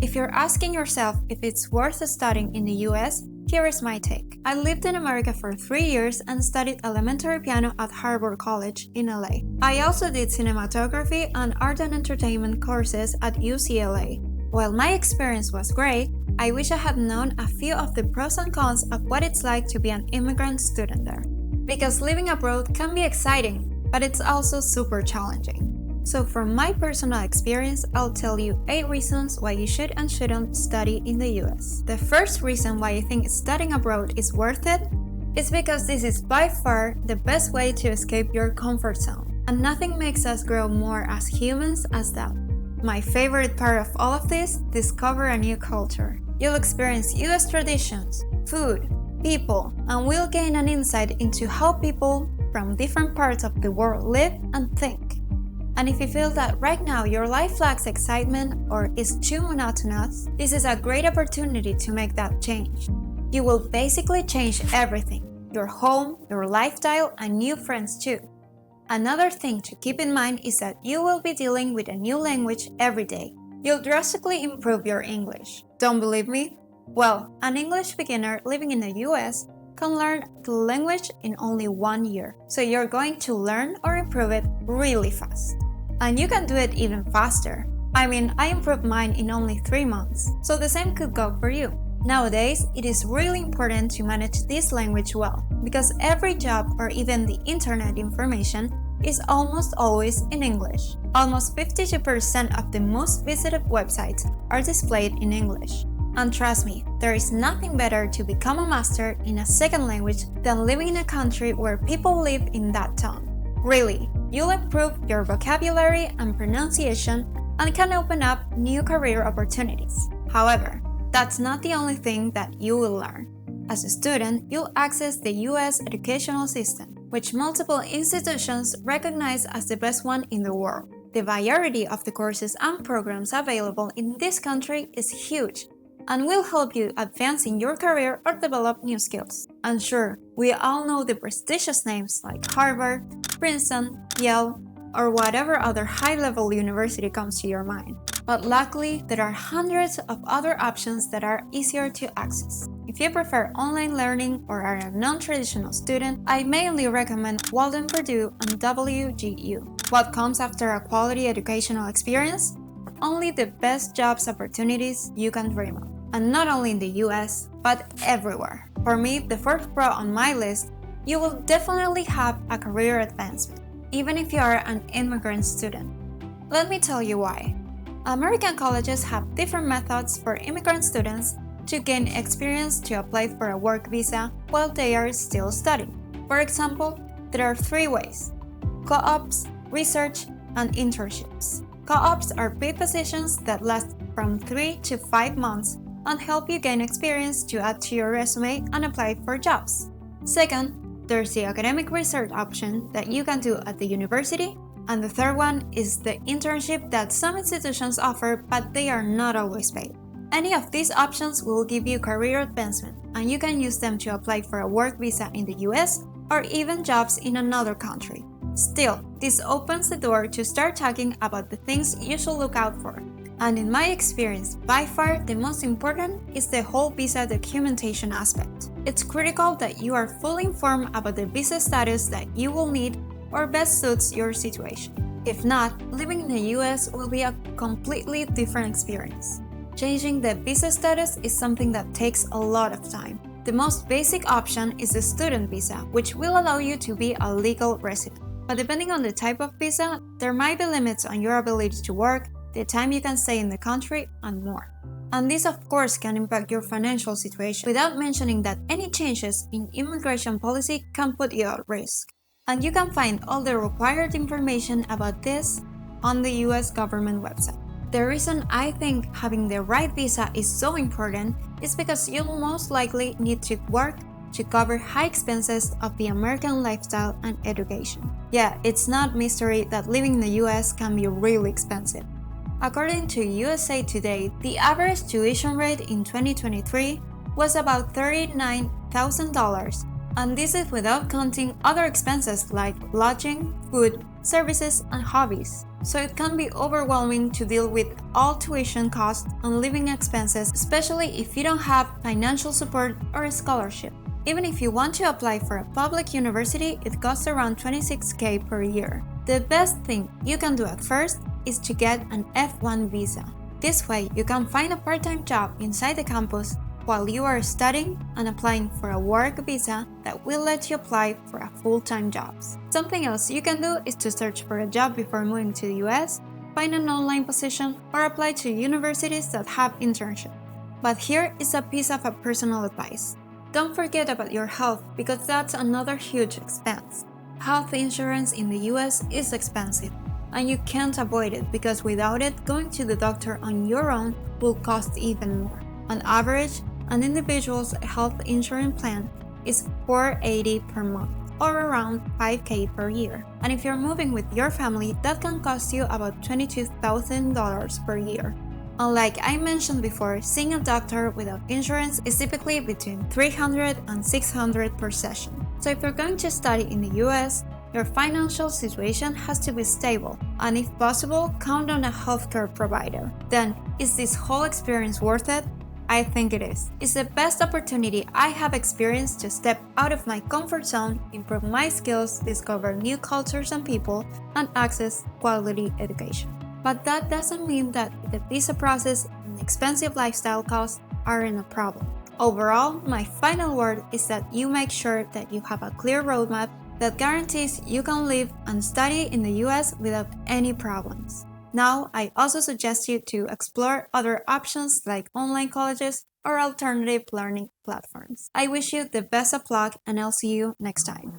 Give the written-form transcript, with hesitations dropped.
If you're asking yourself if it's worth studying in the US, here is my take. I lived in America for 3 years and studied elementary piano at Harvard College in LA. I also did cinematography and art and entertainment courses at UCLA. While my experience was great, I wish I had known a few of the pros and cons of what it's like to be an immigrant student there. Because living abroad can be exciting, but it's also super challenging. So from my personal experience, I'll tell you 8 reasons why you should and shouldn't study in the US. The first reason why I think studying abroad is worth it is because this is by far the best way to escape your comfort zone. And nothing makes us grow more as humans as that. My favorite part of all of this, discover a new culture. You'll experience US traditions, food, people, and will gain an insight into how people from different parts of the world live and think. And if you feel that right now your life lacks excitement or is too monotonous, this is a great opportunity to make that change. You will basically change everything, your home, your lifestyle, and new friends too. Another thing to keep in mind is that you will be dealing with a new language every day. You'll drastically improve your English. Don't believe me? Well, an English beginner living in the US can learn the language in only 1 year. So you're going to learn or improve it really fast. And you can do it even faster. I mean, I improved mine in only 3 months, so the same could go for you. Nowadays, it is really important to manage this language well, because every job or even the internet information is almost always in English. Almost 52% of the most visited websites are displayed in English. And trust me, there is nothing better to become a master in a second language than living in a country where people live in that tongue. Really, you'll improve your vocabulary and pronunciation and can open up new career opportunities. However, that's not the only thing that you will learn. As a student, you'll access the US educational system, which multiple institutions recognize as the best one in the world. The variety of the courses and programs available in this country is huge and will help you advance in your career or develop new skills. And sure, we all know the prestigious names like Harvard, Princeton, Yale, or whatever other high-level university comes to your mind. But luckily, there are hundreds of other options that are easier to access. If you prefer online learning or are a non-traditional student, I mainly recommend Walden Purdue and WGU. What comes after a quality educational experience? Only the best jobs opportunities you can dream of. And not only in the US, but everywhere. For me, the fourth pro on my list, you will definitely have a career advancement, even if you are an immigrant student. Let me tell you why. American colleges have different methods for immigrant students to gain experience to apply for a work visa while they are still studying. For example, there are 3 ways: co-ops, research, and internships. Co-ops are paid positions that last from 3 to 5 months and help you gain experience to add to your resume and apply for jobs. Second, there's the academic research option that you can do at the university. And the third one is the internship that some institutions offer, but they are not always paid. Any of these options will give you career advancement, and you can use them to apply for a work visa in the US or even jobs in another country. Still, this opens the door to start talking about the things you should look out for. And in my experience, by far the most important is the whole visa documentation aspect. It's critical that you are fully informed about the visa status that you will need or best suits your situation. If not, living in the US will be a completely different experience. Changing the visa status is something that takes a lot of time. The most basic option is the student visa, which will allow you to be a legal resident. But depending on the type of visa, there might be limits on your ability to work, the time you can stay in the country, and more. And this of course can impact your financial situation, without mentioning that any changes in immigration policy can put you at risk. And you can find all the required information about this on the US government website. The reason I think having the right visa is so important is because you'll most likely need to work to cover high expenses of the American lifestyle and education. Yeah, it's not mystery that living in the US can be really expensive. According to USA Today, the average tuition rate in 2023 was about $39,000, and this is without counting other expenses like lodging, food, services, and hobbies. So it can be overwhelming to deal with all tuition costs and living expenses, especially if you don't have financial support or a scholarship. Even if you want to apply for a public university, it costs around $26,000 per year. The best thing you can do at first is to get an F1 visa. This way, you can find a part-time job inside the campus while you are studying and applying for a work visa that will let you apply for a full-time job. Something else you can do is to search for a job before moving to the US, find an online position, or apply to universities that have internships. But here is a piece of personal advice. Don't forget about your health because that's another huge expense. Health insurance in the US is expensive, and you can't avoid it because without it, going to the doctor on your own will cost even more. On average, an individual's health insurance plan is $480 per month, or around $5,000 per year. And if you're moving with your family, that can cost you about $22,000 per year. Unlike I mentioned before, seeing a doctor without insurance is typically between $300 and $600 per session. So if you're going to study in the US, your financial situation has to be stable, and if possible, count on a healthcare provider. Then, is this whole experience worth it? I think it is. It's the best opportunity I have experienced to step out of my comfort zone, improve my skills, discover new cultures and people, and access quality education. But that doesn't mean that the visa process and expensive lifestyle costs aren't a problem. Overall, my final word is that you make sure that you have a clear roadmap that guarantees you can live and study in the US without any problems. Now, I also suggest you to explore other options like online colleges or alternative learning platforms. I wish you the best of luck, and I'll see you next time.